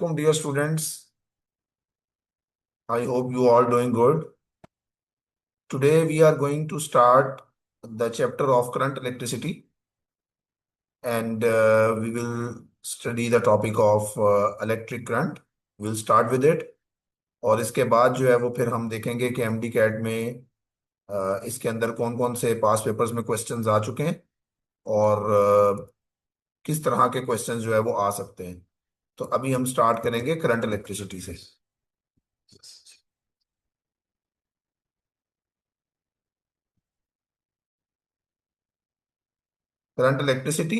Assalamualaikum, dear students. I hope you all doing good. Today we are going to start the chapter of current electricity, and we will study the topic of electric current. We'll start with it. और इसके बाद जो है वो फिर हम देखेंगे कि एमडी कैट में इसके अंदर कौन कौन से पास पेपर्स में क्वेश्चंस आ चुके हैं और किस तरह के क्वेश्चंस जो है वो आ सकते हैं। तो अभी हम स्टार्ट करेंगे करंट इलेक्ट्रिसिटी से। Current electricity,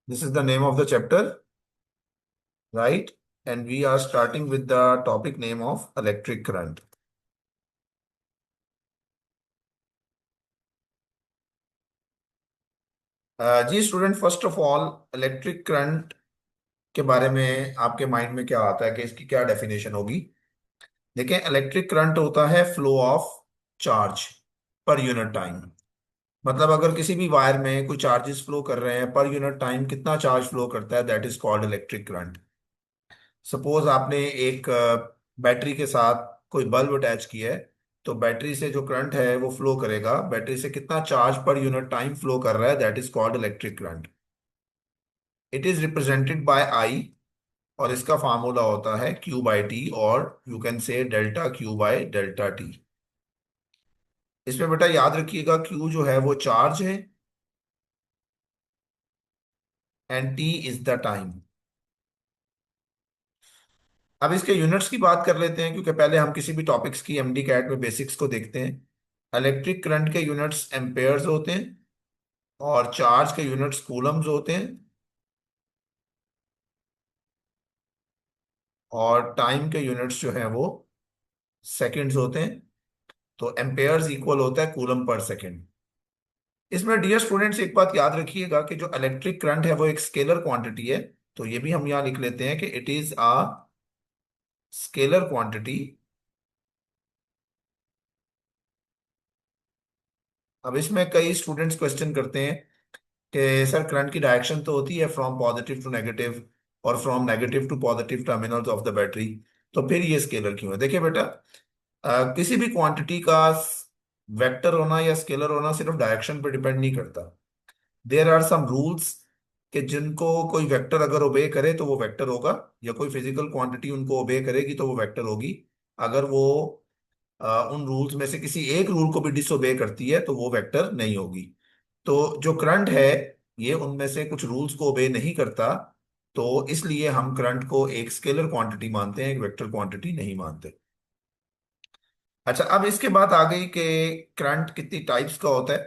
this is the name of the chapter, right? And we are starting with the topic name of electric current. जी student, first of all electric current के बारे में आपके माइंड में क्या आता है कि इसकी क्या डेफिनेशन होगी। देखें, इलेक्ट्रिक करंट होता है flow of charge per unit time. मतलब अगर किसी भी वायर में कोई चार्जेस फ्लो कर रहे हैं, पर यूनिट टाइम कितना चार्ज फ्लो करता है, that is called electric current. Suppose आपने एक बैटरी के साथ कोई बल्ब अटैच किया है, तो बैटरी से जो करंट है वो फ्लो करेगा। बैटरी से कितना charge per unit time flow कर रहा है, that is called electric current. It is represented by I, और इसका फार्मूला होता है क्यू बाई टी, और you can say delta Q by delta T. इसमें बेटा याद रखिएगा, क्यू जो है वो चार्ज है and T is the time. अब इसके यूनिट्स की बात कर लेते हैं, क्योंकि पहले हम किसी भी टॉपिक्स की एमडी कैट में बेसिक्स को देखते हैं। इलेक्ट्रिक करंट के यूनिट्स एम्पेयर्स होते हैं, और चार्ज के यूनिट्स कूलम्स होते हैं, और टाइम के यूनिट्स जो हैं वो सेकंड्स होते हैं। तो एम्पेयर्स इक्वल होता है कूलम पर सेकंड। इसमें डियर स्टूडेंट्स एक बात याद रखिएगा कि जो इलेक्ट्रिक करंट है वो एक स्केलर क्वांटिटी है। तो ये भी हम यहाँ लिख लेते हैं कि it is a scalar quantity. अब इसमें कई स्टूडेंट्स क्वेश्चन करते हैं कि सर करंट की डायरेक्शन तो होती है फ्रॉम पॉजिटिव टू नेगेटिव और from negative to positive terminals of the battery, तो फिर ये स्केलर क्यों है। देखिए बेटा, किसी भी क्वांटिटी का वेक्टर होना या स्केलर होना सिर्फ डायरेक्शन पर डिपेंड नहीं करता। देयर आर सम रूल्स कि जिनको कोई वेक्टर अगर ओबे करे तो वो वेक्टर होगा, या कोई फिजिकल क्वांटिटी उनको ओबे करेगी तो वो वेक्टर होगी। अगर वो उन रूल्स में से किसी एक रूल को भी डिसोबे करती है तो वो वेक्टर नहीं होगी। तो जो करंट है ये उनमें से कुछ रूल्स को ओबे नहीं करता, तो इसलिए हम करंट को एक स्केलर क्वांटिटी मानते हैं, एक वेक्टर क्वांटिटी नहीं मानते। अच्छा, अब इसके बाद आ गई कि करंट कितनी टाइप्स का होता है।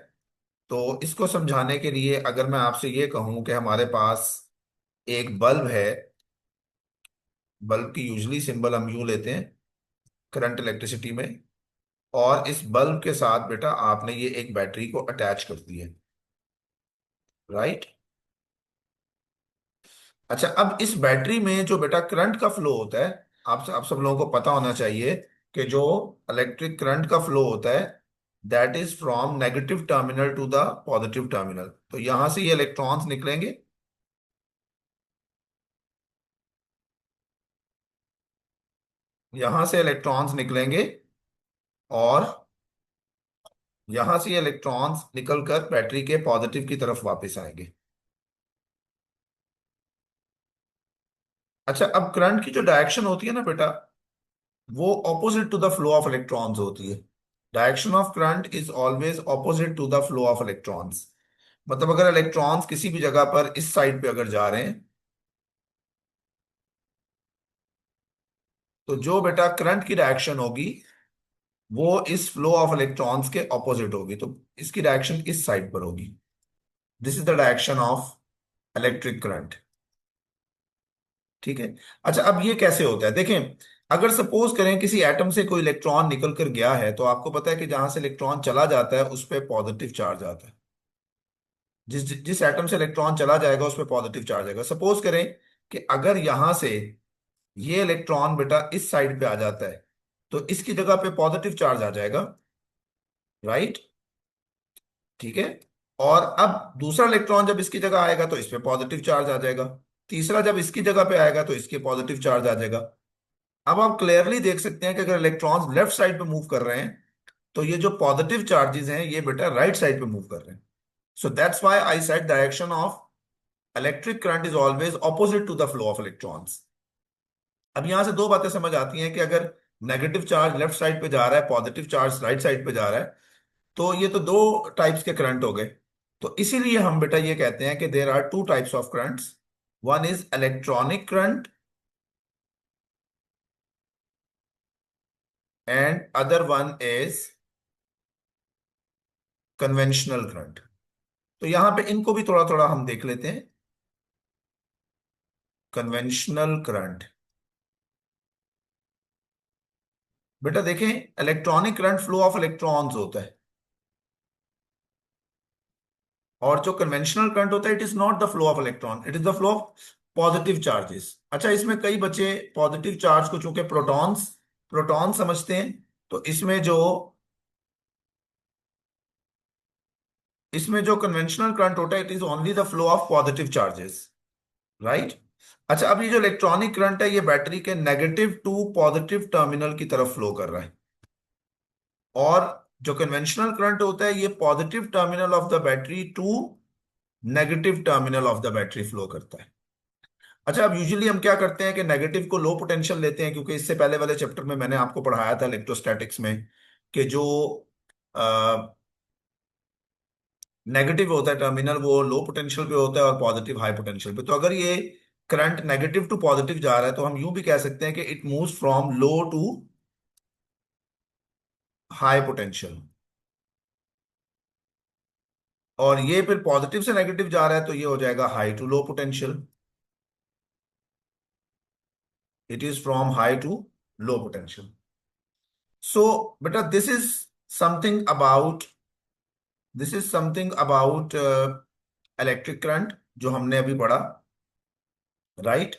तो इसको समझाने के लिए अगर मैं आपसे ये कहूं कि हमारे पास एक बल्ब है, बल्ब की यूजली सिंबल हम यू लेते हैं करंट इलेक्ट्रिसिटी में, और इस बल्ब के साथ बेटा आपने ये एक बैटरी को अटैच कर दी है, राइट। अच्छा, अब इस बैटरी में जो बेटा करंट का फ्लो होता है, आप सब लोगों को पता होना चाहिए कि जो इलेक्ट्रिक करंट का फ्लो होता है that is from negative terminal to the positive terminal. तो यहां से ये इलेक्ट्रॉन्स निकलेंगे, यहां से इलेक्ट्रॉन्स निकलेंगे, और यहां से ये इलेक्ट्रॉन्स निकलकर बैटरी के पॉजिटिव की तरफ वापस आएंगे। अच्छा, अब करंट की जो डायरेक्शन होती है ना बेटा, वो opposite to the flow of electrons होती है। Direction of current is always opposite to the flow of electrons. मतलब अगर इलेक्ट्रॉन्स किसी भी जगह पर इस साइड पे अगर जा रहे हैं, तो जो बेटा करंट की डायरेक्शन होगी वो इस फ्लो ऑफ इलेक्ट्रॉन्स के ऑपोजिट होगी। तो इसकी डायरेक्शन इस साइड पर होगी। This is the direction of electric current, ठीक है। अच्छा, अब ये कैसे होता है देखें। अगर सपोज करें किसी एटम से कोई इलेक्ट्रॉन निकल कर गया है, तो आपको पता है कि जहां से इलेक्ट्रॉन चला जाता है उस पर पॉजिटिव चार्ज आता है। जिस जिस एटम से इलेक्ट्रॉन चला जाएगा उस पर पॉजिटिव चार्ज आएगा। सपोज करें कि अगर यहां से ये इलेक्ट्रॉन बेटा इस साइड पे आ जाता है, तो इसकी जगह पे पॉजिटिव चार्ज आ जाएगा, राइट, ठीक है। और अब दूसरा इलेक्ट्रॉन जब इसकी जगह आएगा तो इस पे पॉजिटिव चार्ज आ जाएगा। तीसरा जब इसकी जगह पे आएगा तो इसके पॉजिटिव चार्ज आ जाएगा। अब आप क्लियरली देख सकते हैं कि अगर इलेक्ट्रॉन्स लेफ्ट साइड पे मूव कर रहे हैं तो ये जो पॉजिटिव चार्जेस हैं ये बेटा राइट साइड पे मूव कर रहे हैं। So that's why I said direction of electric current is always opposite to the flow of electrons. अब यहां से दो बातें समझ आती हैं कि अगर नेगेटिव चार्ज लेफ्ट साइड पे जा रहा है, पॉजिटिव चार्ज राइट साइड पे जा रहा है, तो ये तो दो टाइप्स के करंट हो गए। तो इसीलिए हम बेटा ये कहते हैं कि there are two types of currents. One is electronic current and other one is conventional current. तो यहां पे इनको भी थोड़ा थोड़ा हम देख लेते हैं। कन्वेंशनल करंट, बेटा देखें, electronic current flow of electrons होता है, और जो कन्वेंशनल करंट होता है it is not the flow of electron, it is the flow of positive charges. अच्छा, इसमें कई बच्चे पॉजिटिव चार्ज को चूंकि प्रोटॉन्स प्रोटॉन समझते हैं, तो इसमें जो कन्वेंशनल करंट होता है it is only the flow of positive charges, right. अच्छा, अब ये जो इलेक्ट्रॉनिक करंट है ये बैटरी के नेगेटिव टू पॉजिटिव टर्मिनल की तरफ फ्लो कर रहा है, और जो कन्वेंशनल करंट होता है ये positive terminal of the battery to negative terminal of the battery flow करता है। अच्छा, अब यूजुअली हम क्या करते हैं कि नेगेटिव को लो पोटेंशियल लेते हैं, क्योंकि इससे पहले वाले चैप्टर में मैंने आपको पढ़ाया था इलेक्ट्रोस्टैटिक्स में कि जो नेगेटिव होता है टर्मिनल वो लो पोटेंशियल पे होता है और पॉजिटिव हाई पोटेंशियल पे। तो अगर ये करंट नेगेटिव टू पॉजिटिव जा रहा है तो हम यूं भी कह सकते हैं कि it moves from low to high potential, और ये फिर पॉजिटिव से नेगेटिव जा रहा है तो ये हो जाएगा high to low potential. It is from high to low potential. So बेटा something about this is something about electric current जो हमने अभी पढ़ा, राइट।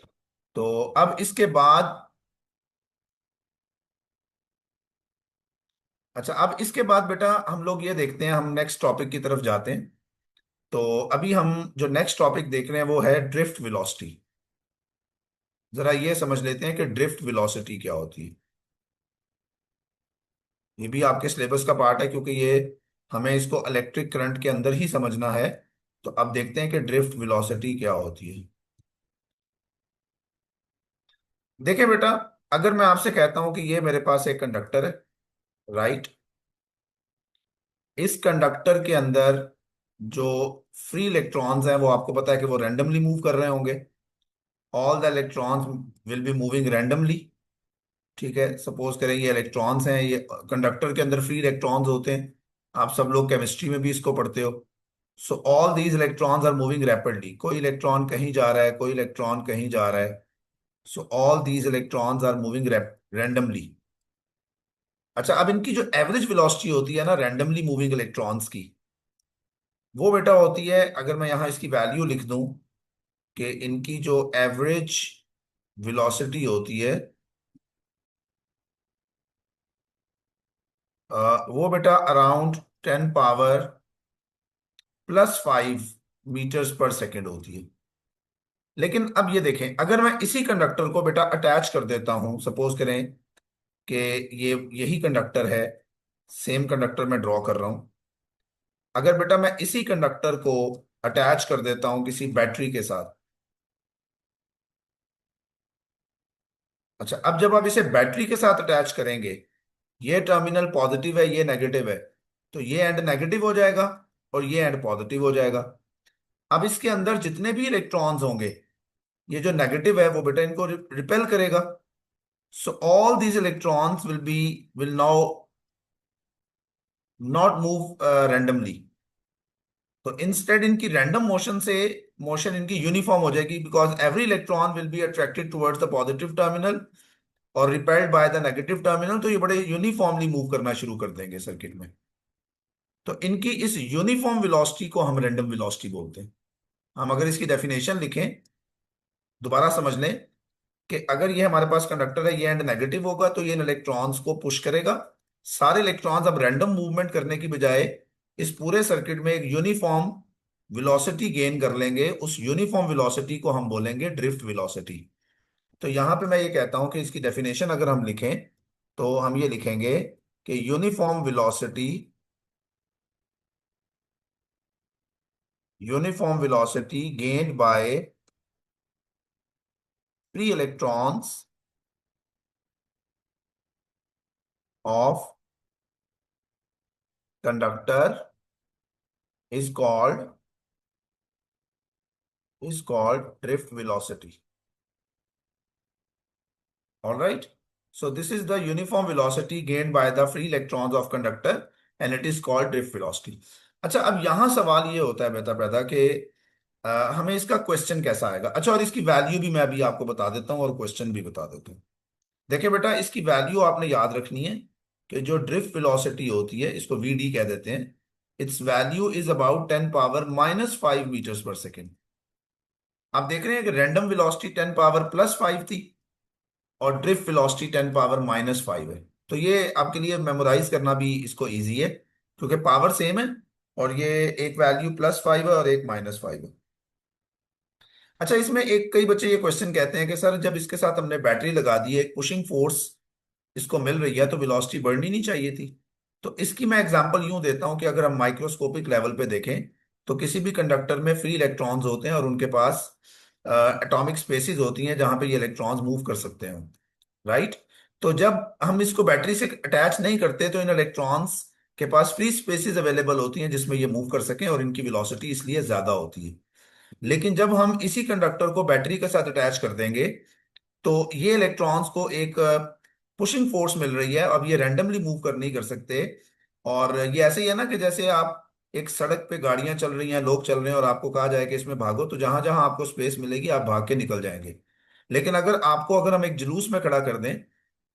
तो अब इसके बाद, अच्छा अब इसके बाद बेटा हम लोग ये देखते हैं, हम नेक्स्ट टॉपिक की तरफ जाते हैं। तो अभी हम जो नेक्स्ट टॉपिक देख रहे हैं वो है ड्रिफ्ट वेलोसिटी। जरा ये समझ लेते हैं कि ड्रिफ्ट वेलोसिटी क्या होती है। ये भी आपके सिलेबस का पार्ट है, क्योंकि ये हमें इसको इलेक्ट्रिक करंट के अंदर ही समझना है। तो अब देखते हैं कि ड्रिफ्ट वेलोसिटी क्या होती है। देखिए बेटा, अगर मैं आपसे कहता हूं कि ये मेरे पास एक कंडक्टर है, राइट। इस कंडक्टर के अंदर जो फ्री इलेक्ट्रॉन्स हैं वो आपको पता है कि वो रैंडमली मूव कर रहे होंगे। All the electrons will be moving randomly. ठीक है, सपोज करें ये इलेक्ट्रॉन्स हैं, ये कंडक्टर के अंदर फ्री इलेक्ट्रॉन्स होते हैं। आप सब लोग केमिस्ट्री में भी इसको पढ़ते हो। So all these electrons are moving rapidly, कोई इलेक्ट्रॉन कहीं जा रहा है, कोई इलेक्ट्रॉन कहीं जा रहा है। So all these electrons are moving randomly. अच्छा, अब इनकी जो एवरेज वेलोसिटी होती है ना रैंडमली मूविंग इलेक्ट्रॉन्स की, वो बेटा होती है, अगर मैं यहां इसकी वैल्यू लिख दूं कि इनकी जो एवरेज वेलोसिटी होती है, वो बेटा अराउंड 10 पावर +5 मीटर्स पर सेकेंड होती है। लेकिन अब ये देखें, अगर मैं इसी कंडक्टर को बेटा अटैच कर देता हूं, सपोज करें कि ये यही कंडक्टर है, सेम कंडक्टर मैं ड्रॉ कर रहा हूं। अगर बेटा मैं इसी कंडक्टर को अटैच कर देता हूं किसी बैटरी के साथ। अच्छा, अब जब आप इसे बैटरी के साथ अटैच करेंगे, ये टर्मिनल पॉजिटिव है, ये नेगेटिव है, तो ये एंड नेगेटिव हो जाएगा और ये एंड पॉजिटिव हो जाएगा। अब इसके अंदर जितने भी इलेक्ट्रॉन्स होंगे, ये जो नेगेटिव है वो बेटा इनको रिपेल करेगा। So all these electrons will now not move randomly. तो इंस्टेड इनकी रैंडम मोशन से मोशन इनकी यूनिफॉर्म हो जाएगी, because every electron will be attracted towards the positive terminal और repelled by the negative terminal. तो ये बड़े यूनिफॉर्मली मूव करना शुरू कर देंगे सर्किट में। तो इनकी इस यूनिफॉर्म वेलोसिटी को हम रैंडम वेलोसिटी बोलते हैं। हम अगर इसकी डेफिनेशन लिखें, दोबारा समझ लें कि अगर ये हमारे पास कंडक्टर है, ये एंड नेगेटिव होगा तो ये इन इलेक्ट्रॉन्स को पुश करेगा। सारे इलेक्ट्रॉन्स अब रैंडम मूवमेंट करने की बजाय इस पूरे सर्किट में एक यूनिफॉर्म वेलोसिटी गेन कर लेंगे, उस यूनिफॉर्म वेलोसिटी को हम बोलेंगे ड्रिफ्ट वेलोसिटी। तो यहां पे मैं ये कहता हूं कि इसकी डेफिनेशन अगर हम लिखें तो हम ये लिखेंगे कि uniform velocity gained by free electrons of conductor is called drift velocity. All right. So this is the uniform velocity gained by the free electrons of conductor and it is called drift velocity. अच्छा, अब यहां सवाल ये होता है बेटा बेटा कि हमें इसका क्वेश्चन कैसा आएगा। अच्छा, और इसकी वैल्यू भी मैं अभी आपको बता देता हूँ और क्वेश्चन भी बता देता हूँ। देखिए बेटा, इसकी वैल्यू आपने याद रखनी है कि जो ड्रिफ्ट वेलोसिटी होती है, इसको वीडी कह देते हैं, इट्स वैल्यू इज अबाउट 10⁻⁻⁵ आप देख रहे हैं कि रैंडम वेलोसिटी 10⁻+5 थी और ड्रिफ्ट वेलोसिटी 10⁻⁻5 है। तो ये आपके लिए मेमोराइज करना भी इसको इजी है क्योंकि पावर सेम है और ये एक वैल्यू +5 है और एक -5 है। अच्छा, इसमें एक कई बच्चे ये क्वेश्चन कहते हैं कि सर जब इसके साथ हमने बैटरी लगा दी है, एक पुशिंग फोर्स इसको मिल रही है, तो वेलोसिटी बढ़नी नहीं चाहिए थी। तो इसकी मैं एग्जांपल यूं देता हूं कि अगर हम माइक्रोस्कोपिक लेवल पे देखें तो किसी भी कंडक्टर में फ्री इलेक्ट्रॉन्स होते हैं और उनके पास एटॉमिक स्पेसिस होती हैं जहां पे ये इलेक्ट्रॉन्स मूव कर सकते हैं। राइट। तो जब हम इसको बैटरी से अटैच नहीं करते तो इन इलेक्ट्रॉन्स के पास फ्री स्पेसिस अवेलेबल होती हैं जिसमें ये मूव कर सकें और इनकी वेलोसिटी इसलिए ज्यादा होती है। लेकिन जब हम इसी कंडक्टर को बैटरी के साथ अटैच कर देंगे तो ये इलेक्ट्रॉन्स को एक पुशिंग फोर्स मिल रही है, अब ये रैंडमली मूव कर नहीं कर सकते। और ये ऐसे ही है ना कि जैसे आप एक सड़क पे गाड़ियां चल रही हैं, लोग चल रहे हैं और आपको कहा जाए कि इसमें भागो, तो जहां जहां आपको स्पेस मिलेगी आप भाग के निकल जाएंगे। लेकिन अगर हम एक जुलूस में खड़ा कर दें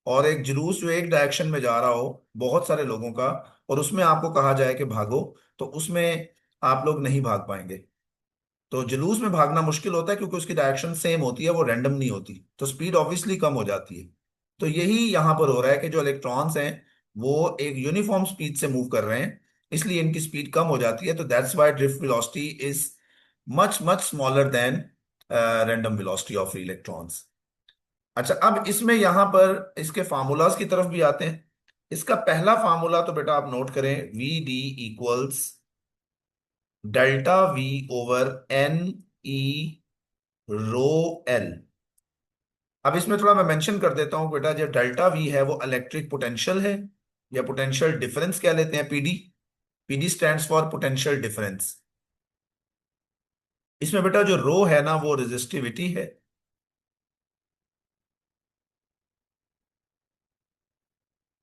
और एक जुलूस जो एक डायरेक्शन में जा रहा हो बहुत सारे लोगों का, और उसमें आपको कहा जाए कि भागो, तो उसमें आप लोग नहीं भाग पाएंगे। तो जुलूस में भागना मुश्किल होता है क्योंकि उसकी डायरेक्शन सेम होती है, वो रैंडम नहीं होती, तो स्पीड ऑब्वियसली कम हो जाती है। तो यही यहां पर हो रहा है कि जो इलेक्ट्रॉन्स हैं वो एक यूनिफॉर्म स्पीड से मूव कर रहे हैं, इसलिए इनकी स्पीड कम हो जाती है। तो that's why drift velocity is much much smaller than random velocity of electrons. अच्छा, अब इसमें यहां पर इसके फार्मूलाज की तरफ भी आते हैं। इसका पहला फार्मूला तो बेटा आप नोट करें, V D equals delta V/N/E ρ L। अब इसमें थोड़ा मैं मेंशन कर देता हूं बेटा, जो डेल्टा वी है वो इलेक्ट्रिक पोटेंशियल है या पोटेंशियल डिफरेंस कह लेते हैं, PD. PD stands for potential difference. इसमें बेटा जो रो है ना वो रेजिस्टिविटी है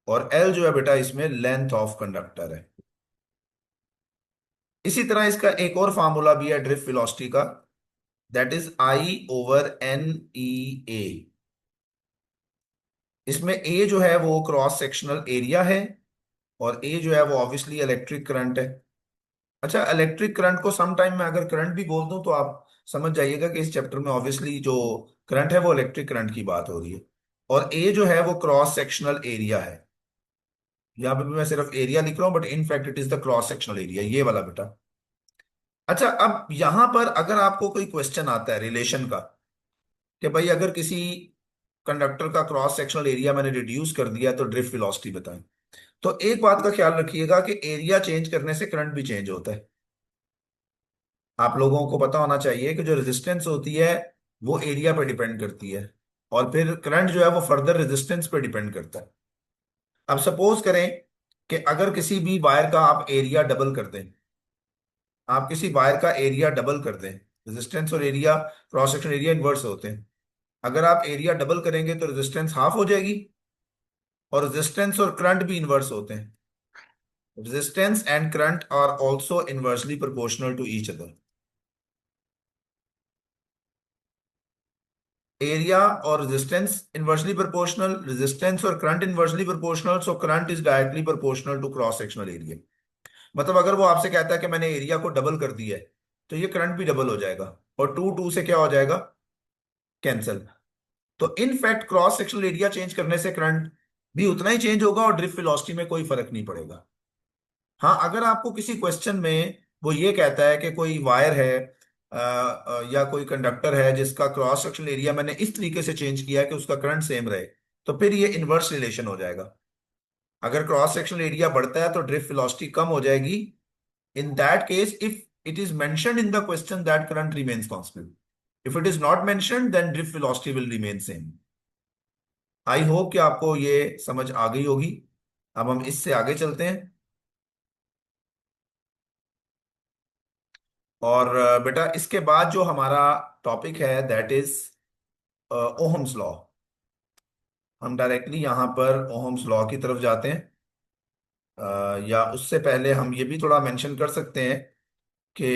और एल जो है बेटा इसमें लेंथ ऑफ कंडक्टर है। इसी तरह इसका एक और फार्मूला भी है ड्रिफ्ट वेलोसिटी का, दैट इज I/N/E/A। इसमें ए जो है वो क्रॉस सेक्शनल एरिया है और ए जो है वो ऑब्वियसली इलेक्ट्रिक करंट है। अच्छा, इलेक्ट्रिक करंट को सम टाइम में अगर करंट भी बोल दूं तो आप समझ जाइएगा कि इस चैप्टर में ऑब्वियसली जो करंट है वो इलेक्ट्रिक करंट की बात हो रही है। और ए जो है वो क्रॉस सेक्शनल एरिया है। यहाँ पे भी मैं सिर्फ एरिया लिख रहा हूं but in fact it is the cross sectional area, ये वाला बेटा। अच्छा, अब यहां पर अगर आपको कोई क्वेश्चन आता है रिलेशन का कि भाई अगर किसी कंडक्टर का क्रॉस सेक्शनल एरिया मैंने रिड्यूस कर दिया तो ड्रिफ्ट वेलोसिटी बताएं, तो एक बात का ख्याल रखिएगा कि एरिया चेंज करने से करंट भी चेंज होता है। आप लोगों को पता होना चाहिए कि जो रेजिस्टेंस होती है वो एरिया पर डिपेंड करती है और फिर करंट जो है वो फर्दर रेजिस्टेंस पर डिपेंड करता है। अब सपोज करें कि अगर किसी भी वायर का आप एरिया डबल कर दें, आप किसी वायर का एरिया डबल कर दें, रेजिस्टेंस और area cross section area inverse होते हैं। अगर आप एरिया डबल करेंगे तो रेजिस्टेंस हाफ हो जाएगी और रेजिस्टेंस और करंट भी इनवर्स होते हैं। Resistance and current are also inversely proportional to each other. Area और रेजिस्टेंस इनवर्सली प्रोपोर्शनल, रेजिस्टेंस और current inversely proportional, so current is directly proportional to cross sectional area. मतलब अगर वो आपसे कहता है कि मैंने एरिया को डबल कर दिया है तो ये करंट भी डबल हो जाएगा और टू टू से क्या हो जाएगा, कैंसिल। तो in fact cross sectional area change करने से करंट भी उतना ही चेंज होगा और ड्रिफ्ट वेलोसिटी में कोई फर्क नहीं पड़ेगा। हाँ, अगर आपको किसी क्वेश्चन में वो ये कहता है कि कोई वायर है या कोई कंडक्टर है जिसका क्रॉस सेक्शनल एरिया मैंने इस तरीके से चेंज किया कि उसका करंट सेम रहे, तो फिर ये इनवर्स रिलेशन हो जाएगा। अगर क्रॉस सेक्शनल एरिया बढ़ता है तो ड्रिफ्ट वेलोसिटी कम हो जाएगी। In that case, if it is mentioned in the question that current remains constant, if it is not mentioned then drift velocity will remain same. I hope कि आपको ये समझ आ गई होगी। अब हम इससे आगे चलते हैं। और बेटा इसके बाद जो हमारा टॉपिक है दैट इज ओहम्स लॉ। हम डायरेक्टली यहां पर ओहम्स लॉ की तरफ जाते हैं। या उससे पहले हम ये भी थोड़ा मेंशन कर सकते हैं कि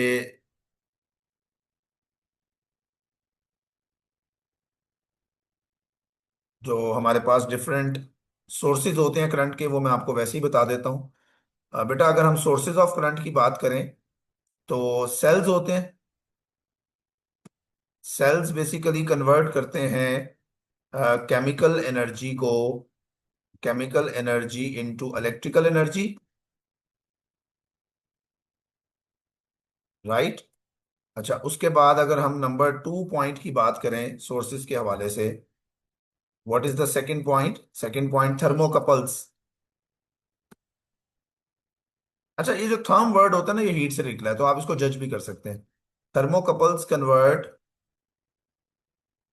जो हमारे पास डिफरेंट सोर्सेज होते हैं करंट के, वो मैं आपको वैसे ही बता देता हूँ। बेटा अगर हम सोर्सेज ऑफ करंट की बात करें तो सेल्स होते हैं। सेल्स बेसिकली कन्वर्ट करते हैं केमिकल एनर्जी को, chemical energy into electrical energy, right. अच्छा, उसके बाद अगर हम नंबर 2 पॉइंट की बात करें सोर्सेज के हवाले से, what is the second point? Second point thermocouples. अच्छा, ये जो थर्म वर्ड होता है ना, ये हीट से निकला है तो आप इसको जज भी कर सकते हैं। Thermocouples convert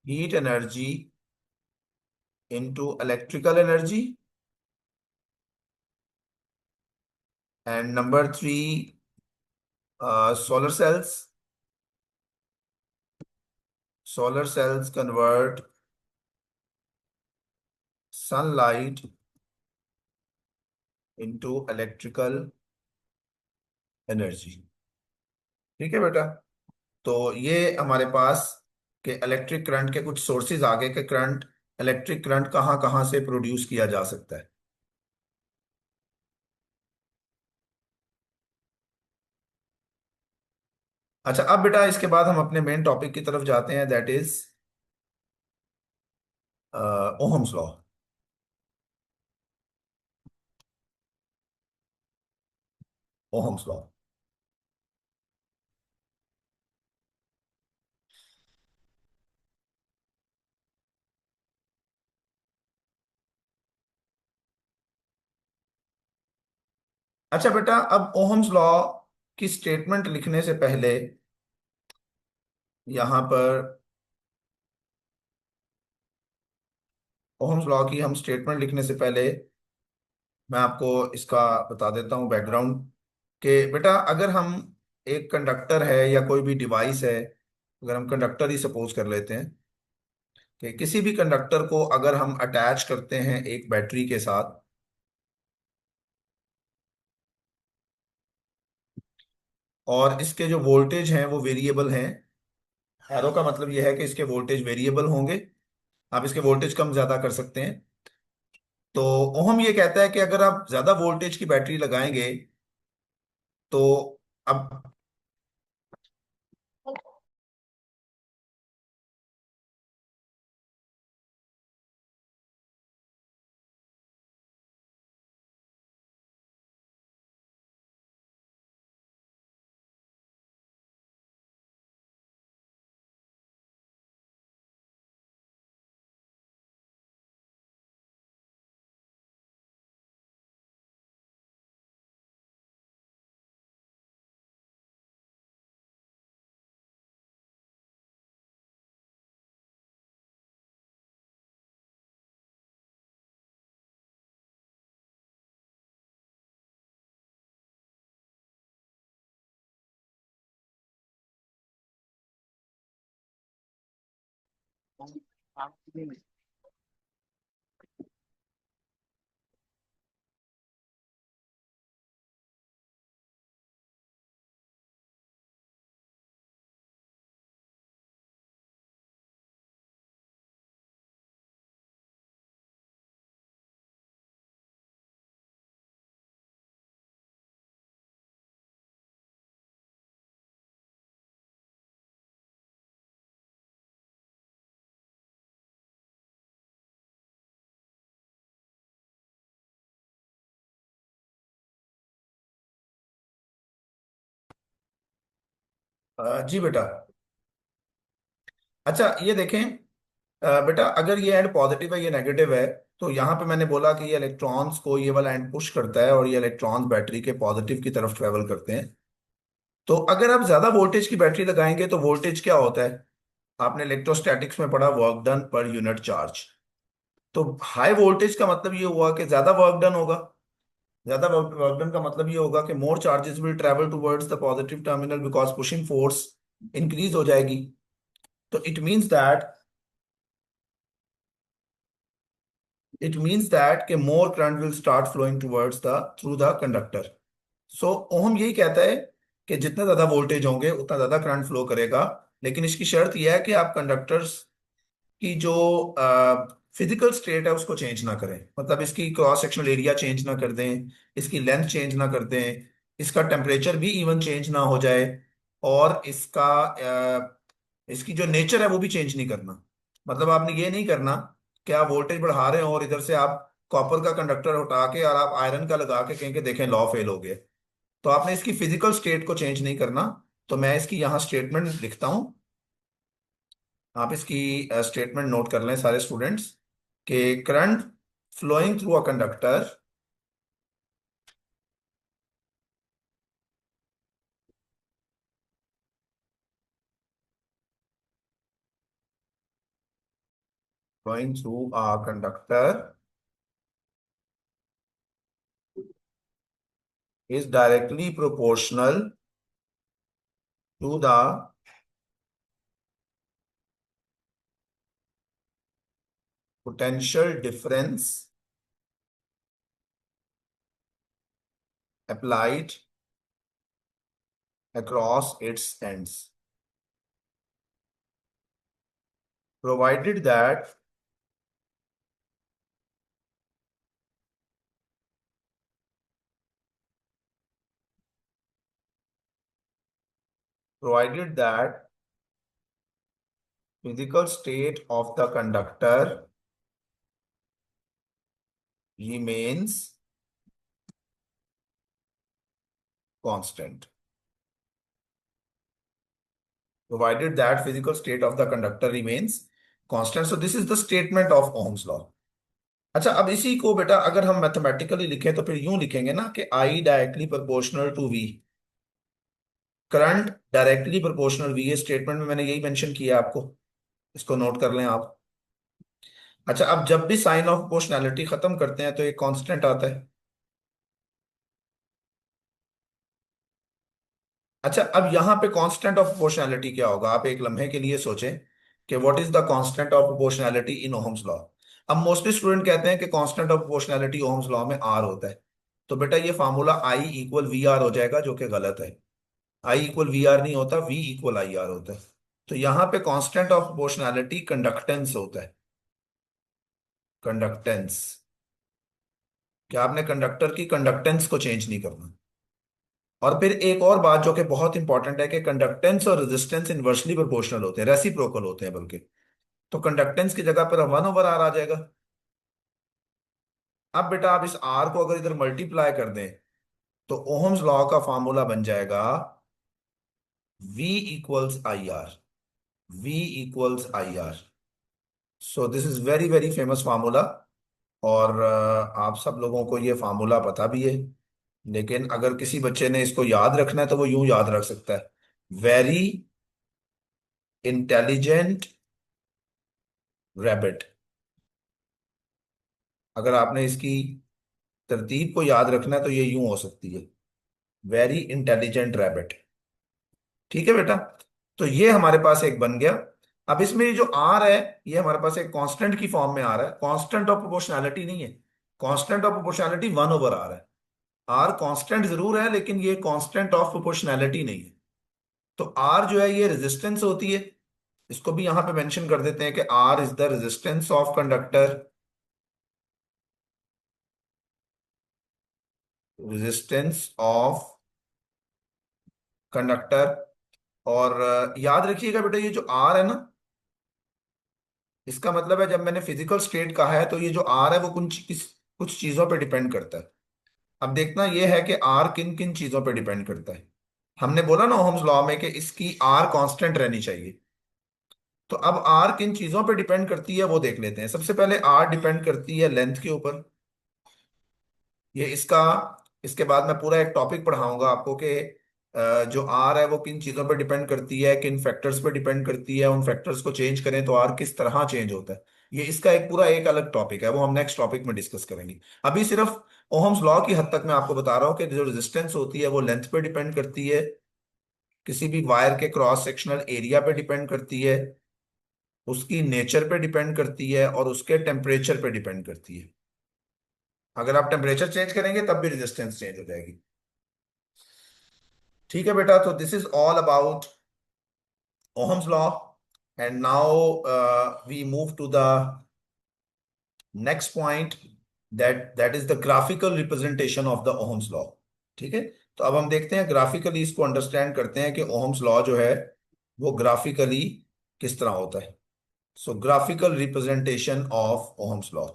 heat energy into electrical energy. And number 3, solar cells. Solar cells convert sunlight into electrical energy. ठीक है बेटा। तो ये हमारे पास के इलेक्ट्रिक करंट के कुछ सोर्सेज आगे के करंट, इलेक्ट्रिक करंट कहाँ कहाँ से प्रोड्यूस किया जा सकता है। अच्छा, अब बेटा इसके बाद हम अपने मेन टॉपिक की तरफ जाते हैं that is Ohm's law. Ohm's law. अच्छा बेटा, अब ओहम्स लॉ की स्टेटमेंट लिखने से पहले यहां पर ओहम्स लॉ की हम स्टेटमेंट लिखने से पहले मैं आपको इसका बता देता हूँ बैकग्राउंड। कि बेटा अगर हम एक कंडक्टर है या कोई भी डिवाइस है, अगर हम कंडक्टर ही सपोज कर लेते हैं कि किसी भी कंडक्टर को अगर हम अटैच करते हैं एक बैटरी के साथ, और इसके जो वोल्टेज हैं वो वेरिएबल हैं। एरो का मतलब यह है कि इसके वोल्टेज वेरिएबल होंगे, आप इसके वोल्टेज कम ज्यादा कर सकते हैं। तो ओहम ये कहता है कि अगर आप ज्यादा वोल्टेज की बैटरी लगाएंगे तो अब जी बेटा। अच्छा ये देखें, बेटा अगर ये एंड पॉजिटिव है ये नेगेटिव है, तो यहाँ पे मैंने बोला कि ये इलेक्ट्रॉन्स को ये वाला एंड पुश करता है और ये इलेक्ट्रॉन्स बैटरी के पॉजिटिव की तरफ ट्रेवल करते हैं। तो अगर आप ज्यादा वोल्टेज की बैटरी लगाएंगे तो वोल्टेज क्या होता है? आपने इलेक्ट्रोस्टैटिक्स में पढ़ा, work done per unit charge. तो हाई वोल्टेज का मतलब ये हुआ कि ज्यादा वर्क डन होगा। ज्यादा वर्क डन का मतलब ये होगा कि more charges will travel towards the positive terminal because pushing force increase हो जाएगी। तो इट मीन्स दैट कि more current will start flowing towards the through the conductor. So Ohm यही कहता है कि जितना ज्यादा वोल्टेज होंगे उतना ज्यादा करंट फ्लो करेगा। लेकिन इसकी शर्त यह है कि आप कंडक्टर्स की जो फिजिकल स्टेट है उसको चेंज ना करें, मतलब इसकी क्रॉस सेक्शनल एरिया चेंज ना कर दें, इसकी लेंथ चेंज ना कर दें, इसका टेम्परेचर भी इवन चेंज ना हो जाए, और इसकी जो नेचर है वो भी चेंज नहीं करना। मतलब आपने ये नहीं करना कि आप वोल्टेज बढ़ा रहे हो और इधर से आप कॉपर का कंडक्टर उठा के और आप आयरन का लगा के कहेंगे देखें लॉ फेल हो गया। तो आपने इसकी फिजिकल स्टेट को चेंज नहीं करना। तो मैं इसकी यहाँ स्टेटमेंट लिखता हूँ, आप इसकी स्टेटमेंट नोट कर लें सारे स्टूडेंट्स, कि current flowing through a conductor flowing through a conductor is directly proportional to the potential difference applied across its ends, provided that provided that physical state of the conductor remains constant. Provided that physical state of the conductor remains constant. So this is the statement of Ohm's law. अच्छा अब इसी को बेटा अगर हम mathematically लिखें तो फिर यूं लिखेंगे ना कि I directly proportional to V, current directly proportional V. ये स्टेटमेंट में मैंने यही मेंशन किया है आपको, इसको नोट कर लें आप। अच्छा अब जब भी साइन ऑफ प्रोपोर्शनैलिटी खत्म करते हैं तो एक कांस्टेंट आता है। अच्छा अब यहाँ पे कांस्टेंट ऑफ प्रोपोर्शनैलिटी क्या होगा, आप एक लम्हे के लिए सोचें कि what is the constant of proportionality in Ohm's law. अब मोस्टली स्टूडेंट कहते हैं कि constant of proportionality Ohm's law में आर होता है। तो बेटा ये formula I equal V R हो जाएगा, जो कि गलत है। आई इक्वल वी आर नहीं होता, वी इक्वल आई आर होता है। तो यहाँ पे कांस्टेंट ऑफ प्रोपोर्शनैलिटी कंडक्टेंस होता है, कंडक्टेंस। क्या आपने कंडक्टर की कंडक्टेंस को चेंज नहीं करना। और फिर एक और बात जो कि बहुत इंपॉर्टेंट है कि कंडक्टेंस और रेजिस्टेंस इनवर्सली प्रोपोर्शनल होते हैं, रेसिप्रोकल होते हैं बल्कि। तो कंडक्टेंस की जगह पर 1/r आ जाएगा। अब बेटा आप इस आर को अगर इधर मल्टीप्लाई कर दें तो ओहम्स लॉ का फॉर्मूला बन जाएगा V equals I are. V equals I are. So this is very very famous formula. और आप सब लोगों को ये फार्मूला पता भी है। लेकिन अगर किसी बच्चे ने इसको याद रखना है तो वो यूं याद रख सकता है, वेरी इंटेलिजेंट रैबिट। अगर आपने इसकी तरतीब को याद रखना है तो ये यूं हो सकती है, वेरी इंटेलिजेंट रैबिट। ठीक है बेटा। तो ये हमारे पास एक बन गया। अब इसमें ये जो आर है ये हमारे पास एक कांस्टेंट की फॉर्म में आ रहा है, कांस्टेंट ऑफ प्रोपोर्शनैलिटी नहीं है। कांस्टेंट ऑफ प्रोपोर्शनैलिटी 1/r है। आर कांस्टेंट जरूर है लेकिन ये कांस्टेंट ऑफ प्रोपोर्शनैलिटी नहीं है। तो आर जो है ये रेजिस्टेंस होती है। इसको भी यहां पे मेंशन कर देते हैं कि R is the resistance of conductor, resistance of conductor. और याद रखिएगा बेटा ये जो आर है ना, इसका मतलब है जब मैंने फिजिकल स्टेट कहा है तो ये जो आर है वो कुछ चीजों पे डिपेंड करता है। अब देखना ये है कि आर किन किन चीजों पे डिपेंड करता है। हमने बोला ना ओहम्स लॉ में कि इसकी आर कांस्टेंट रहनी चाहिए। तो अब आर किन चीजों पे डिपेंड करती है वो देख लेते हैं। सबसे पहले आर डिपेंड करती है लेंथ के ऊपर। ये इसका, इसके बाद मैं पूरा एक टॉपिक पढ़ाऊंगा आपको कि जो आर है वो किन चीजों पर डिपेंड करती है, किन फैक्टर्स पर डिपेंड करती है, उन फैक्टर्स को चेंज करें तो आर किस तरह चेंज होता है। ये इसका एक पूरा एक अलग टॉपिक है, वो हम नेक्स्ट टॉपिक में डिस्कस करेंगे। अभी सिर्फ ओहम्स लॉ की हद तक मैं आपको बता रहा हूँ कि जो रेजिस्टेंस होती है वो लेंथ पे डिपेंड करती है, किसी भी वायर के क्रॉस सेक्शनल एरिया पे डिपेंड करती है, उसकी नेचर पे डिपेंड करती है, और उसके टेम्परेचर पे डिपेंड करती है। अगर आप टेम्परेचर चेंज करेंगे तब भी रेजिस्टेंस चेंज हो जाएगी। ठीक है बेटा, तो this is all about Ohm's law. And now we move to the next point, that is the graphical representation of the Ohm's law. ठीक है, तो अब हम देखते हैं ग्राफिकली, इसको अंडरस्टैंड करते हैं कि ओहम्स लॉ जो है वो ग्राफिकली किस तरह होता है। So graphical representation of Ohm's law.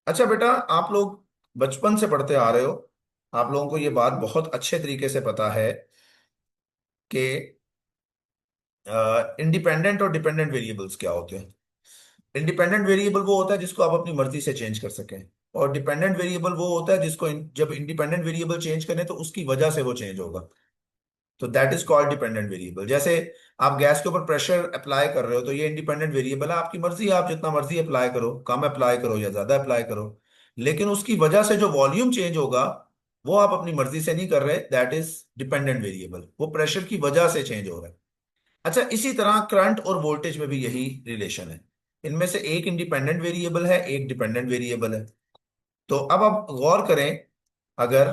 अच्छा बेटा, आप लोग बचपन से पढ़ते आ रहे हो, आप लोगों को ये बात बहुत अच्छे तरीके से पता है कि इंडिपेंडेंट और डिपेंडेंट वेरिएबल्स क्या होते हैं। इंडिपेंडेंट वेरिएबल वो होता है जिसको आप अपनी मर्जी से चेंज कर सकें, और डिपेंडेंट वेरिएबल वो होता है जिसको जब इंडिपेंडेंट वेरिएबल चेंज करें तो उसकी वजह से वो चेंज होगा। तो that is called dependent variable. जैसे आप गैस के ऊपर प्रेशर अप्लाई कर रहे हो तो ये इंडिपेंडेंट वेरिएबल है, आपकी मर्जी है, आप जितना मर्जी अप्लाई करो, कम अप्लाई करो या ज्यादा अप्लाई करो। लेकिन उसकी वजह से जो वॉल्यूम चेंज होगा वो आप अपनी मर्जी से नहीं कर रहे, दैट इज डिपेंडेंट वेरिएबल, वो प्रेशर की वजह से चेंज हो रहा है। अच्छा, इसी तरह करंट और वोल्टेज में भी यही रिलेशन है। इनमें से एक इंडिपेंडेंट वेरिएबल है, एक डिपेंडेंट वेरिएबल है। तो अब आप गौर करें, अगर,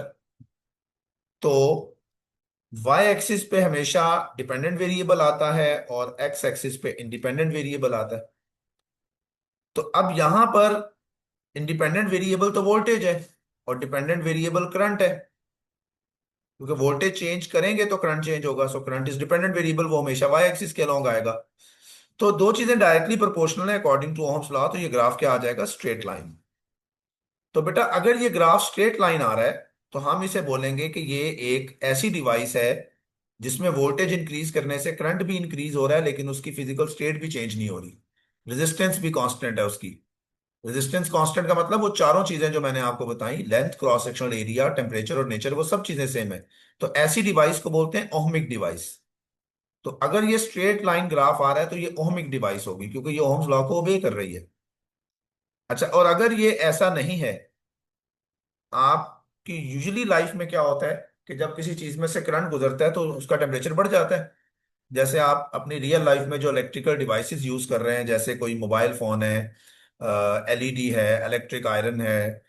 तो वाई एक्सिस पे हमेशा डिपेंडेंट वेरिएबल आता है और एक्स एक्सिस पे इंडिपेंडेंट वेरिएबल आता है। तो अब यहां पर इंडिपेंडेंट वेरिएबल तो वोल्टेज है और डिपेंडेंट वेरिएबल करंट है, क्योंकि वोल्टेज चेंज करेंगे तो करंट चेंज होगा। सो करंट इज डिपेंडेंट वेरिएबल, वो हमेशा वाई एक्सिस के अलोंग आएगा। तो दो चीजें डायरेक्टली प्रोपोर्शनल है अकॉर्डिंग टू ओहम्स लॉ, तो ये ग्राफ क्या आ जाएगा, स्ट्रेट लाइन। तो बेटा अगर ये ग्राफ स्ट्रेट लाइन आ रहा है तो हम इसे बोलेंगे कि ये एक ऐसी डिवाइस है जिसमें वोल्टेज इंक्रीज करने से करंट भी इंक्रीज हो रहा है, लेकिन उसकी फिजिकल स्टेट भी चेंज नहीं हो रही, रेजिस्टेंस भी कांस्टेंट है उसकी। रेजिस्टेंस कांस्टेंट का मतलब वो चारों चीजें जो मैंने आपको बताई, length, cross sectional area, temperature और नेचर, वो सब चीजें सेम है। तो ऐसी डिवाइस को बोलते हैं ओहमिक डिवाइस। तो अगर ये स्ट्रेट लाइन ग्राफ आ रहा है तो ये ओहमिक डिवाइस होगी, क्योंकि ये ओहम्स लॉ को ओबे कर रही है। अच्छा, और अगर ये ऐसा नहीं है, आपकी यूजुअली लाइफ में क्या होता है कि जब किसी चीज में से करंट गुजरता है तो उसका टेम्परेचर बढ़ जाता है। जैसे आप अपनी रियल लाइफ में जो इलेक्ट्रिकल डिवाइसेस यूज कर रहे हैं, जैसे कोई मोबाइल फोन है, एलईडी है, इलेक्ट्रिक आयरन है,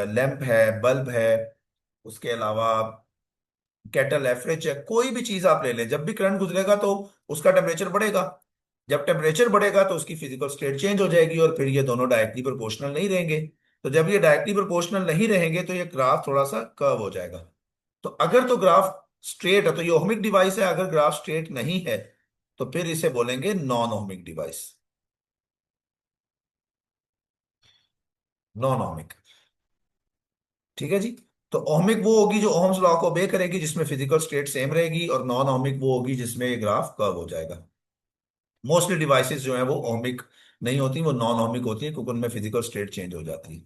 लैंप है, बल्ब है, उसके अलावा केटल है, फ्रिज है, कोई भी चीज आप ले लें, जब भी करंट गुजरेगा तो उसका टेम्परेचर बढ़ेगा। जब टेम्परेचर बढ़ेगा तो उसकी फिजिकल स्टेट चेंज हो जाएगी, और फिर ये दोनों डायरेक्टली प्रोपोर्शनल नहीं रहेंगे। तो जब ये डायरेक्टली प्रोपोर्शनल नहीं रहेंगे तो ये ग्राफ थोड़ा सा कर्व हो जाएगा। तो अगर तो ग्राफ स्ट्रेट है तो ये ओहमिक डिवाइस है, अगर ग्राफ स्ट्रेट नहीं है तो फिर इसे बोलेंगे non ohmic device, non ohmic. ठीक है जी। तो ओहमिक वो होगी जो ओहम्स लॉ को ओबे करेगी, जिसमें फिजिकल स्टेट सेम रहेगी, और नॉन ओहमिक वो होगी जिसमें ये ग्राफ कर्व हो जाएगा। मोस्टली डिवाइसेस जो है वो ओहमिक नहीं होती, वो नॉन ओहमिक होती है, क्योंकि उनमें फिजिकल स्टेट चेंज हो जाती है।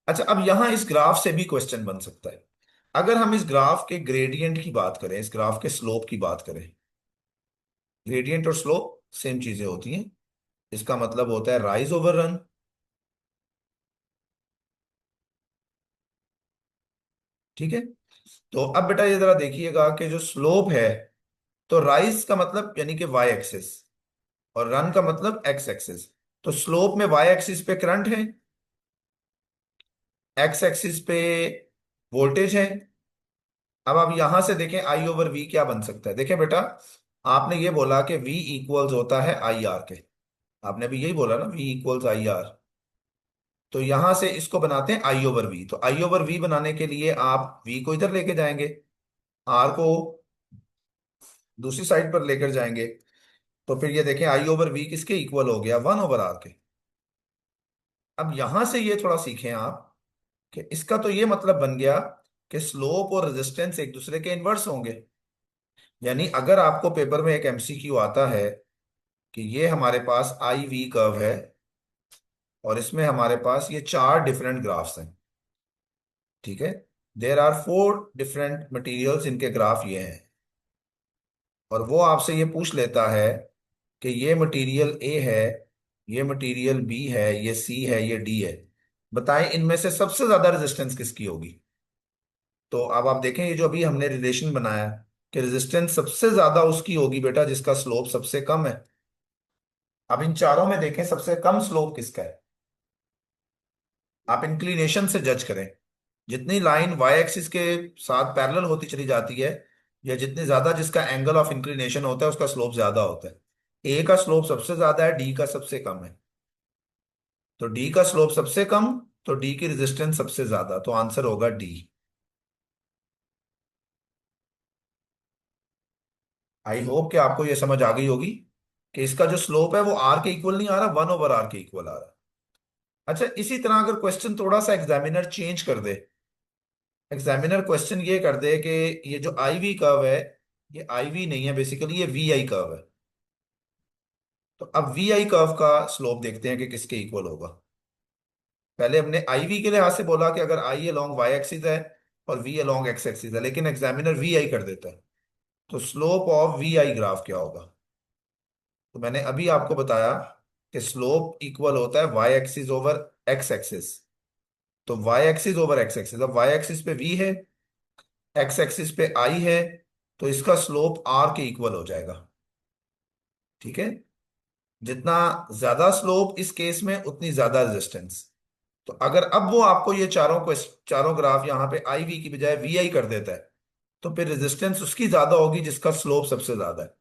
अच्छा, अब यहां इस ग्राफ से भी क्वेश्चन बन सकता है। अगर हम इस ग्राफ के ग्रेडियंट की बात करें, इस ग्राफ के स्लोप की बात करें, ग्रेडियंट और स्लोप सेम चीजें होती हैं। इसका मतलब होता है राइज ओवर रन। ठीक है, तो अब बेटा ये जरा देखिएगा कि जो स्लोप है, तो राइज का मतलब यानी कि वाई एक्सिस, और रन का मतलब एक्स एक्सिस। तो स्लोप में वाई एक्सिस पे करंट है, एक्स एक्सिस पे वोल्टेज है। अब आप यहां से देखें आई ओवर वी क्या बन सकता है। देखें बेटा, आपने ये बोला कि वी इक्वल्स होता है आई आर के, आपने भी यही बोला ना, वी इक्वल्स आई आर। तो यहां से इसको बनाते हैं आई ओवर वी। तो आई ओवर वी बनाने के लिए आप वी को इधर लेके जाएंगे, आर को दूसरी साइड पर लेकर जाएंगे। तो फिर ये देखें आई ओवर वी किसके इक्वल हो गया, वन ओवर आर के। अब यहां से ये थोड़ा सीखें आप कि इसका तो ये मतलब बन गया कि स्लोप और रेजिस्टेंस एक दूसरे के इनवर्स होंगे। यानी अगर आपको पेपर में एक एमसीक्यू आता है कि ये हमारे पास आई वी कर्व है और इसमें हमारे पास ये चार डिफरेंट ग्राफ्स हैं, ठीक है, there are four different materials, इनके ग्राफ ये हैं, और वो आपसे ये पूछ लेता है कि ये मटेरियल ए है, ये मटेरियल बी है, ये सी है, ये डी है, बताएं इनमें से सबसे ज्यादा रेजिस्टेंस किसकी होगी। तो अब आप देखें ये जो अभी हमने रिलेशन बनाया कि रेजिस्टेंस सबसे ज्यादा उसकी होगी बेटा जिसका स्लोप सबसे कम है। अब इन चारों में देखें सबसे कम स्लोप किसका है, आप इंक्लिनेशन से जज करें। जितनी लाइन वाई एक्सिस के साथ पैरेलल होती चली जाती है, या जितनी ज्यादा जिसका एंगल ऑफ इंक्लिनेशन होता है उसका स्लोप ज्यादा होता है। ए का स्लोप सबसे ज्यादा है, डी का सबसे कम है। तो डी का स्लोप सबसे कम, तो डी की रेजिस्टेंस सबसे ज्यादा, तो आंसर होगा डी। आई होप कि आपको यह समझ आ गई होगी कि इसका जो स्लोप है वो आर के इक्वल नहीं आ रहा, 1/r के इक्वल आ रहा है। अच्छा, इसी तरह अगर क्वेश्चन थोड़ा सा एग्जामिनर चेंज कर दे, एग्जामिनर क्वेश्चन ये कर दे कि ये जो आई वी कर्व है, ये आई वी नहीं है, बेसिकली ये वी आई कर्व है। तो अब वी आई कर्व का स्लोप देखते हैं कि किसके इक्वल होगा। पहले हमने आई वी के लिहाज से बोला कि अगर आई अलोंग वाई एक्सिस है और वी अलोंग एक्स एक्सिस है, लेकिन एग्जामिनर वी आई कर देता है, तो slope of V I graph क्या होगा। तो मैंने अभी आपको बताया कि स्लोप इक्वल होता है Y axis over X axis. तो Y axis over X axis, अब वाई एक्सिस पे वी है, एक्स एक्सिस पे आई है, तो इसका स्लोप आर के इक्वल हो जाएगा, ठीक है। जितना ज्यादा स्लोप इस केस में उतनी ज्यादा रेजिस्टेंस। तो अगर अब वो आपको ये चारों ग्राफ यहाँ पे आई वी की बजाय वी आई कर देता है, तो फिर रेजिस्टेंस उसकी ज्यादा होगी जिसका स्लोप सबसे ज्यादा है।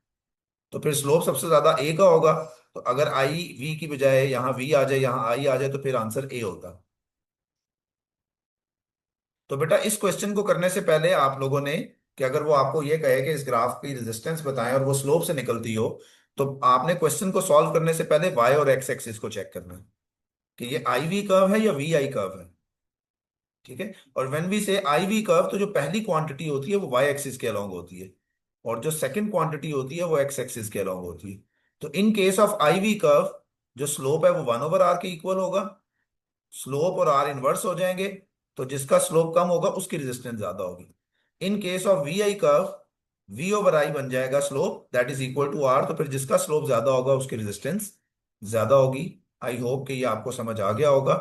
तो फिर स्लोप सबसे ज्यादा ए का होगा। तो अगर आई वी की बजाय यहाँ वी आ जाए, यहाँ आई आ जाए, तो फिर आंसर ए होगा। तो बेटा इस क्वेश्चन को करने से पहले आप लोगों ने, कि अगर वो आपको ये कहे कि इस ग्राफ की रेजिस्टेंस बताएं और वो स्लोप से निकलती हो, तो आपने क्वेश्चन को सॉल्व करने से पहले वाई और एक्स एक्सिस को चेक करना है कि ये आई वी कर्व है या वी आई कर्व है, ठीक है। और व्हेन वी से आई वी कर्व, तो जो पहली क्वांटिटी होती है वो वाई एक्सिस के अलोंग होती है, और जो सेकंड क्वांटिटी होती है वो एक्स एक्सिस के अलोंग होती है। तो in case of I V curve, जो स्लोप है वो 1/r के इक्वल होगा, स्लोप और आर इनवर्स हो जाएंगे, तो जिसका स्लोप कम होगा उसकी रेजिस्टेंस ज्यादा होगी। In case of V I curve, V over I बन जाएगा slope that is equal to R, तो फिर जिसका स्लोप ज्यादा होगा उसकी रेजिस्टेंस ज्यादा होगी। आई होप कि ये आपको समझ आ गया होगा।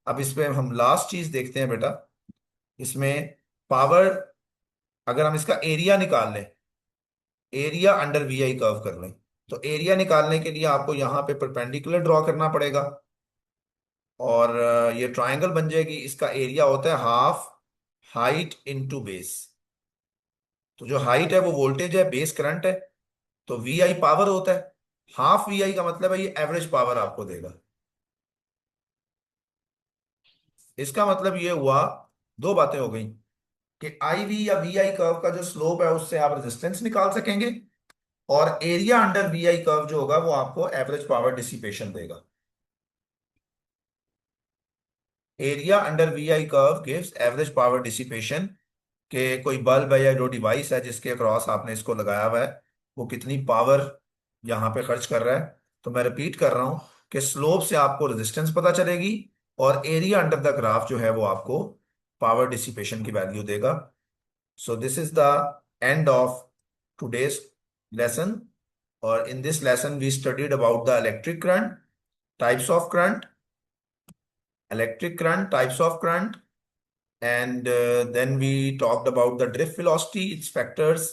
अब इसमें हम लास्ट चीज देखते हैं बेटा, इसमें पावर, अगर हम इसका एरिया निकाल लें, area under V I curve कर लें, तो एरिया निकालने के लिए आपको यहाँ पे परपेंडिकुलर ड्रॉ करना पड़ेगा, और ये ट्रायंगल बन जाएगी। इसका एरिया होता है हाफ हाइट इनटू बेस। तो जो हाइट है वो वोल्टेज है, बेस करंट है, तो वी आई पावर होता है। हाफ वी आई का मतलब है ये एवरेज पावर आपको देगा। इसका मतलब ये हुआ, दो बातें हो गई, कि आई वी या वी आई कर्व का जो स्लोप है उससे आप रेजिस्टेंस निकाल सकेंगे, और area under V I curve जो होगा वो आपको एवरेज पावर डिसिपेशन देगा। Area under V I curve gives average power dissipation, के कोई बल्ब है या जो डिवाइस है जिसके अक्रॉस आपने इसको लगाया हुआ है, वो कितनी पावर यहाँ पे खर्च कर रहा है। तो मैं रिपीट कर रहा हूँ कि स्लोप से आपको रेजिस्टेंस पता चलेगी, और एरिया अंडर द ग्राफ जो है वो आपको पावर डिसिपेशन की वैल्यू देगा। So this is the end of today's lesson, और in this lesson we studied about the electric current, types of current, types of current, and then we talked about the drift velocity, its factors,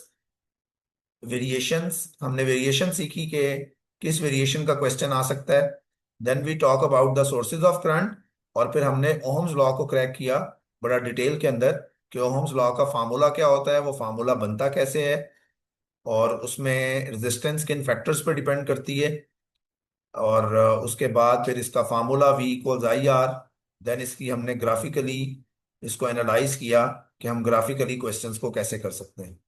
variations, हमने variation सीखी कि किस variation का question आ सकता है। Then we talk about the sources of current, और फिर हमने ओहम्स लॉ को क्रैक किया बड़ा डिटेल के अंदर, कि ओहम्स लॉ का फार्मूला क्या होता है, वो फार्मूला बनता कैसे है, और उसमें रेजिस्टेंस किन फैक्टर्स पर डिपेंड करती है, और उसके बाद फिर इसका formula V equals I R. Then इसकी हमने ग्राफिकली इसको एनालाइज किया कि हम ग्राफिकली क्वेश्चंस को कैसे कर सकते हैं।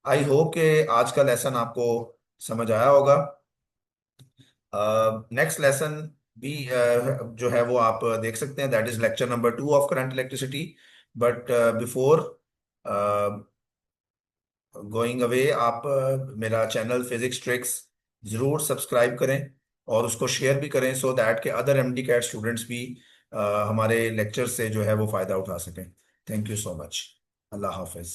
आई होप कि आज का लेसन आपको समझ आया होगा। नेक्स्ट लेसन भी जो है वो आप देख सकते हैं, that is lecture number 2 of current electricity. But before going away, आप मेरा चैनल फिजिक्स ट्रिक्स जरूर सब्सक्राइब करें और उसको शेयर भी करें, सो दैट के अदर एमडी कैट स्टूडेंट्स भी हमारे लेक्चर से जो है वो फायदा उठा सकें। Thank you so much. Allah Hafiz.